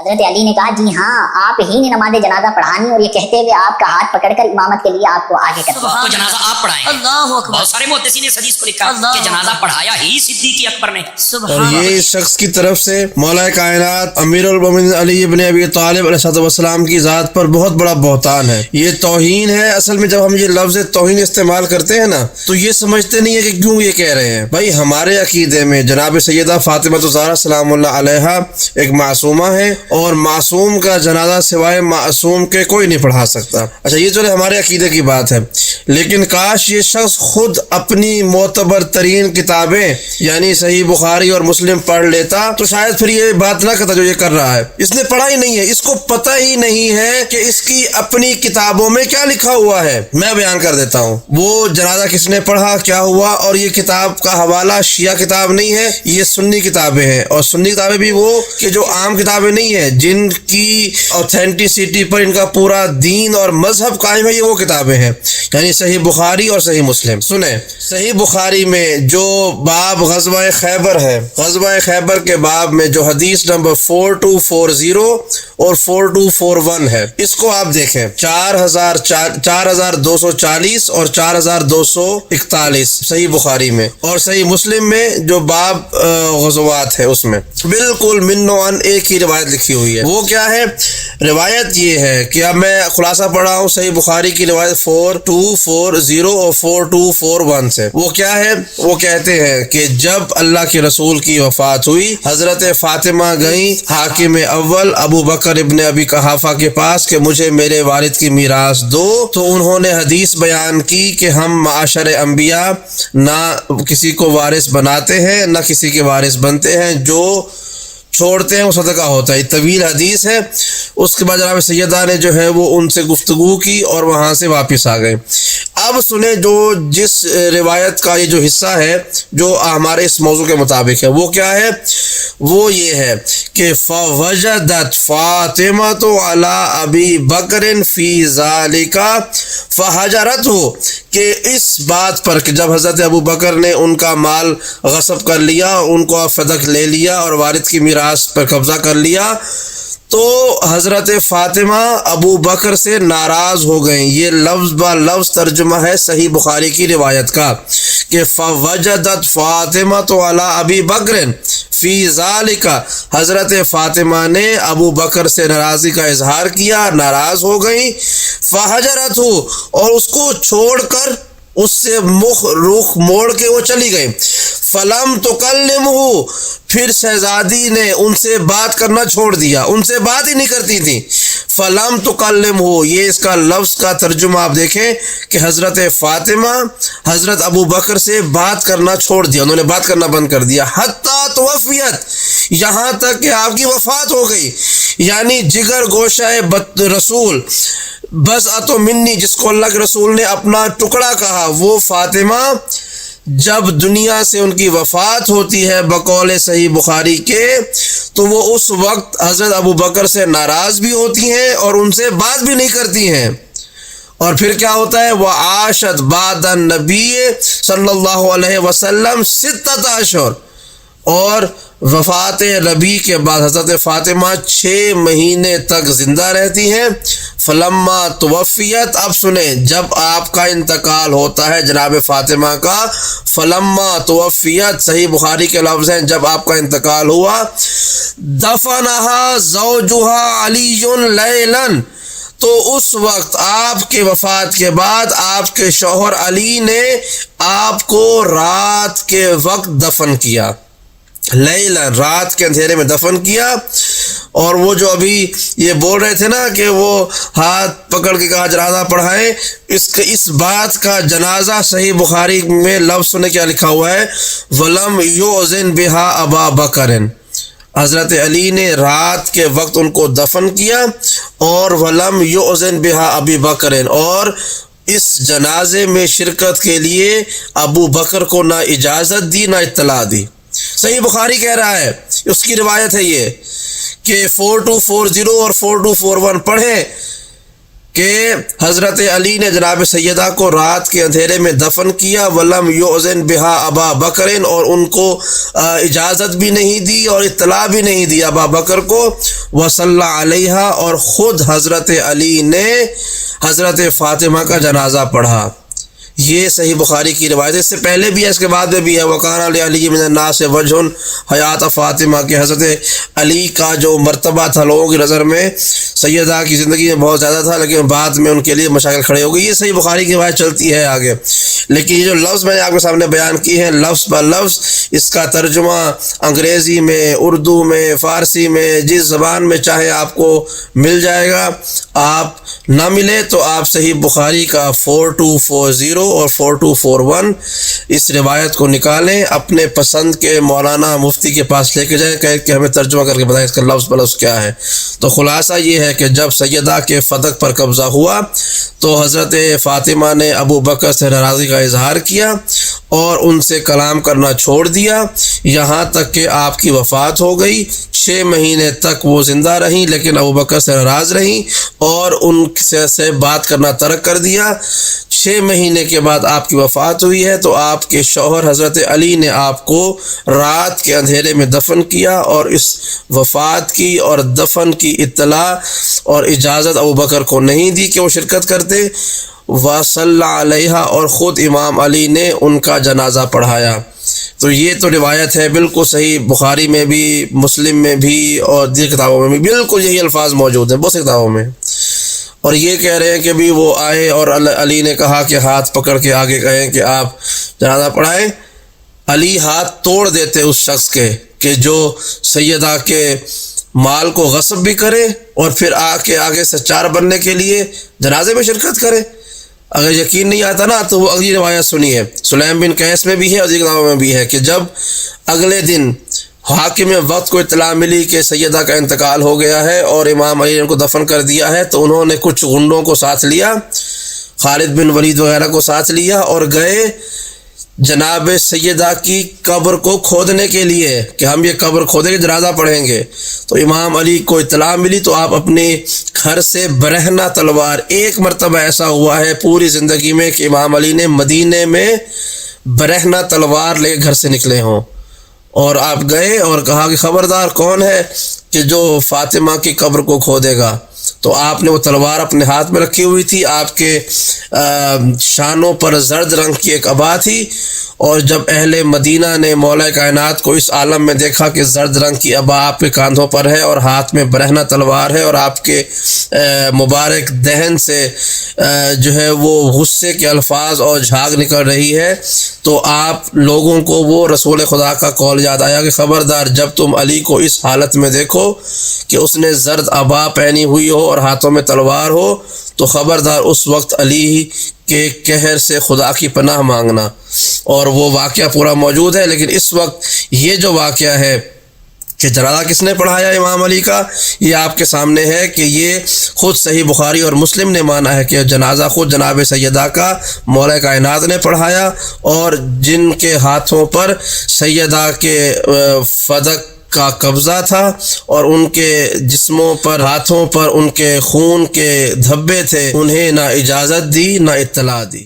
حضرت علی نے کہا جی ہاں آپ ہی نے نماز جنازہ پڑھانی، اور یہ کہتے ہوئے آپ کا ہاتھ پکڑ کر امامت کے لیے آپ کو آگے کر دیا. تو جنازہ آپ پڑھائیں. اللہ اکبر. بہت سارے محدثین نے اس حدیث کو لکھا کہ جنازہ پڑھایا ہی صدیق اکبر نے. اور یہ اس شخص کی طرف سے مولا کائنات امیر المومنین علی ابن ابی طالب علیہ السلام کی ذات پر بہت بڑا بہتان ہے. یہ توہین ہے. اصل میں جب ہم یہ لفظ توہین استعمال کرتے ہیں نا تو یہ سمجھتے نہیں ہے کہ کیوں یہ کہہ رہے ہیں. بھائی ہمارے عقیدے میں جناب سیدہ فاطمہ الزہرا سلام اللہ علیہا ایک معصومہ ہے، اور معصوم کا جنازہ سوائے معصوم کے کوئی نہیں پڑھا سکتا. اچھا یہ چلے ہمارے عقیدے کی بات ہے، لیکن کاش یہ شخص خود اپنی معتبر ترین کتابیں یعنی صحیح بخاری اور مسلم پڑھ لیتا تو شاید پھر یہ بات نہ کرتا جو یہ کر رہا ہے. اس نے پڑھا ہی نہیں ہے، اس کو پتہ ہی نہیں ہے کہ اس کی اپنی کتابوں میں کیا لکھا ہوا ہے. میں بیان کر دیتا ہوں وہ جنازہ کس نے پڑھا، کیا ہوا. اور یہ کتاب کا حوالہ شیعہ کتاب نہیں ہے، یہ سنی کتابیں ہیں. اور سنی کتابیں بھی وہ کہ جو عام کتابیں نہیں ہیں، جن کی اوتھینٹسٹی پر ان کا پورا دین اور مذہب قائم ہے، یہ وہ کتابیں ہیں، یعنی صحیح بخاری اور صحیح مسلم. سنیں صحیح بخاری میں جو باب غزوہ خیبر ہے، غزوہ خیبر کے باب میں جو حدیث نمبر 4240 اور 4241 ہے، اس کو آپ دیکھیں. 4240 اور 4241 صحیح بخاری میں. اور صحیح مسلم میں جو باب غزوات ہے اس میں بالکل منوان ایک ہی روایت لکھی ہوئی ہے. وہ کیا ہے؟ روایت یہ ہے کہ اب میں خلاصہ پڑھا ہوں صحیح بخاری کی روایت 4240 اور 4241 سے. وہ کیا ہے؟ وہ کہتے ہیں کہ جب اللہ کے رسول کی وفات ہوئی، حضرت فاطمہ گئیں حاکم اول ابو بکر ابن ابی قحافہ کے پاس کہ مجھے میرے والد کی میراث دو. تو انہوں نے حدیث بیان کی کہ ہم معاشر انبیاء نہ کسی کو وارث بناتے ہیں نہ کسی کے وارث بنتے ہیں، جو چھوڑتے ہیں وہ صدقہ ہوتا ہے. طویل حدیث ہے. اس کے بعد جناب سیدہ نے جو ہے وہ ان سے گفتگو کی اور وہاں سے واپس آ گئے. اب سنیں جو جس روایت کا یہ جو حصہ ہے جو ہمارے اس موضوع کے مطابق ہے، وہ کیا ہے؟ وہ یہ ہے کہ فوجدت فاطمہ علی ابی بکر فی ذالک فحجرتہ، کہ اس بات پر کہ جب حضرت ابو بکر نے ان کا مال غصب کر لیا، ان کو فدق لے لیا اور وارث کی میراث پر قبضہ کر لیا، تو حضرت فاطمہ ابو بکر سے ناراض ہو گئیں. یہ لفظ با لفظ ترجمہ ہے صحیح بخاری کی روایت کا کہ فوجدت فاطمہ علی ابی بکر فی ذالک، حضرت فاطمہ نے ابو بکر سے ناراضی کا اظہار کیا، ناراض ہو گئیں. فحجرتہ، اور اس کو چھوڑ کر اس سے رخ موڑ کے وہ چلی گئی. فلم تکلمہ، پھر شہزادی نے ان سے بات کرنا چھوڑ دیا، ان سے بات ہی نہیں کرتی تھی. فلم تکلمہ، یہ اس کا لفظ کا ترجمہ آپ دیکھیں کہ حضرت فاطمہ حضرت ابو بکر سے بات کرنا چھوڑ دیا، انہوں نے بات کرنا بند کر دیا. حتی توفیت، یہاں تک کہ آپ کی وفات ہو گئی. یعنی جگر گوشہ رسول بس اتو منی، جس کو اللہ کے رسول نے اپنا ٹکڑا کہا، وہ فاطمہ جب دنیا سے ان کی وفات ہوتی ہے بقول صحیح بخاری کے، تو وہ اس وقت حضرت ابو بکر سے ناراض بھی ہوتی ہیں اور ان سے بات بھی نہیں کرتی ہیں. اور پھر کیا ہوتا ہے؟ وعاشت بعد النبی صلی اللہ علیہ وسلم 6 اشہر، اور وفات نبی کے بعد حضرت فاطمہ 6 مہینے تک زندہ رہتی ہیں. فلما توفیت، اب سنیں جب آپ کا انتقال ہوتا ہے جناب فاطمہ کا، فلما توفیت صحیح بخاری کے لفظ ہیں جب آپ کا انتقال ہوا، دفنہا زوجہا علی لیلا، تو اس وقت آپ کے وفات کے بعد آپ کے شوہر علی نے آپ کو رات کے وقت دفن کیا. لیلا، رات کے اندھیرے میں دفن کیا. اور وہ جو ابھی یہ بول رہے تھے نا کہ وہ ہاتھ پکڑ کے کہا جنازہ پڑھائیں، اس بات کا جنازہ صحیح بخاری میں لفظ سنے کیا لکھا ہوا ہے؟ وَلَمْ يُؤْذِنْ بِهَا أَبَا بَكْرٍ، حضرت علی نے رات کے وقت ان کو دفن کیا. اور وَلَمْ يُؤْذِنْ بِهَا أَبِي بَكْرٍ، اور اس جنازے میں شرکت کے لیے ابو بکر کو نہ اجازت دی نہ اطلاع دی. صحیح بخاری کہہ رہا ہے، اس کی روایت ہے یہ کہ 4240 اور 4241 پڑھیں. کہ حضرت علی نے جناب سیدہ کو رات کے اندھیرے میں دفن کیا، ولم یؤذن بہا ابا بکر، اور ان کو اجازت بھی نہیں دی اور اطلاع بھی نہیں دی ابا بکر کو، وصلی علیہا، اور خود حضرت علی نے حضرت فاطمہ کا جنازہ پڑھا۔ یہ صحیح بخاری کی روایت ہے، اس سے پہلے بھی ہے، اس کے بعد میں بھی ہے۔ وَقَانَ لِعَلِيِّ مِنَ النَّاسِ وَجْهٌ حیات فاطمہ، کہ حضرت علی کا جو مرتبہ تھا لوگوں کی نظر میں سیدہ کی زندگی میں بہت زیادہ تھا، لیکن بعد میں ان کے لیے مشاکل کھڑے ہو گئی۔ یہ صحیح بخاری کی روایت چلتی ہے آگے، لیکن یہ جو لفظ میں نے آپ کے سامنے بیان کی ہیں لفظ بہ لفظ، اس کا ترجمہ انگریزی میں، اردو میں، فارسی میں، جس زبان میں چاہے آپ کو مل جائے گا۔ آپ نہ ملے تو آپ صحیح بخاری کا 4240 اور 4241 اس روایت کو نکالیں، اپنے پسند کے مولانا مفتی کے پاس لے کے جائیں کہ ہمیں ترجمہ کر کے بتائیں اس کا لفظ بہ لفظ کیا ہے۔ تو خلاصہ یہ ہے کہ جب سیدہ کے فدق پر قبضہ ہوا تو حضرت فاطمہ نے ابو بکر سے ناراضگی کا اظہار کیا اور ان سے کلام کرنا چھوڑ دیا، یہاں تک کہ آپ کی وفات ہو گئی۔ 6 مہینے تک وہ زندہ رہیں، لیکن ابو بکر سے ناراض رہیں اور ان سے بات کرنا ترک کر دیا۔ 6 مہینے کے بعد آپ کی وفات ہوئی ہے تو آپ کے شوہر حضرت علی نے آپ کو رات کے اندھیرے میں دفن کیا، اور اس وفات کی اور دفن کی اطلاع اور اجازت ابو بکر کو نہیں دی کہ وہ شرکت کرتے۔ وصلی علیہا، اور خود امام علی نے ان کا جنازہ پڑھایا۔ تو یہ تو روایت ہے بالکل صحیح، بخاری میں بھی، مسلم میں بھی، اور دیگر کتابوں میں بھی بالکل یہی الفاظ موجود ہیں، بہت سی کتابوں میں۔ اور یہ کہہ رہے ہیں کہ بھی وہ آئے اور علی نے کہا کہ ہاتھ پکڑ کے آگے کہیں کہ آپ جنازہ پڑھائیں۔ علی ہاتھ توڑ دیتے اس شخص کے کہ جو سیدہ کے مال کو غصب بھی کرے اور پھر آگے سے 4 بننے کے لیے جنازے میں شرکت کرے۔ اگر یقین نہیں آتا نا تو وہ اگلی روایت سنیے، سلیم بن قیس میں بھی ہے اور دیگر کتابوں میں بھی ہے کہ جب اگلے دن حاکم وقت کو اطلاع ملی کہ سیدہ کا انتقال ہو گیا ہے اور امام علی نے ان کو دفن کر دیا ہے، تو انہوں نے کچھ غنڈوں کو ساتھ لیا، خالد بن ولید وغیرہ کو ساتھ لیا، اور گئے جناب سیدہ کی قبر کو کھودنے کے لیے کہ ہم یہ قبر کھودیں گے، جنازہ پڑھیں گے۔ تو امام علی کو اطلاع ملی تو آپ اپنے گھر سے برہنہ تلوار، ایک مرتبہ ایسا ہوا ہے پوری زندگی میں کہ امام علی نے مدینے میں برہنہ تلوار لے گھر سے نکلے ہوں، اور آپ گئے اور کہا کہ خبردار کون ہے کہ جو فاطمہ کی قبر کو کھودے گا؟ تو آپ نے وہ تلوار اپنے ہاتھ میں رکھی ہوئی تھی، آپ کے شانوں پر زرد رنگ کی ایک عبا تھی، اور جب اہل مدینہ نے مولا کائنات کو اس عالم میں دیکھا کہ زرد رنگ کی عبا آپ کے کاندھوں پر ہے اور ہاتھ میں برہنہ تلوار ہے اور آپ کے مبارک دہن سے جو ہے وہ غصے کے الفاظ اور جھاگ نکل رہی ہے، تو آپ لوگوں کو وہ رسول خدا کا قول یاد آیا کہ خبردار جب تم علی کو اس حالت میں دیکھو کہ اس نے زرد عبا پہنی ہوئی ہو اور ہاتھوں میں تلوار ہو، تو خبردار اس وقت علی کے قہر سے خدا کی پناہ مانگنا۔ اور وہ واقعہ پورا موجود ہے، لیکن اس وقت یہ جو واقعہ ہے کہ جنازہ کس نے پڑھایا امام علی کا، یہ آپ کے سامنے ہے کہ یہ خود صحیح بخاری اور مسلم نے مانا ہے کہ جنازہ خود جناب سیدہ کا مولا کائنات نے پڑھایا، اور جن کے ہاتھوں پر سیدہ کے فدق کا قبضہ تھا اور ان کے جسموں پر، ہاتھوں پر ان کے خون کے دھبے تھے، انہیں نہ اجازت دی نہ اطلاع دی۔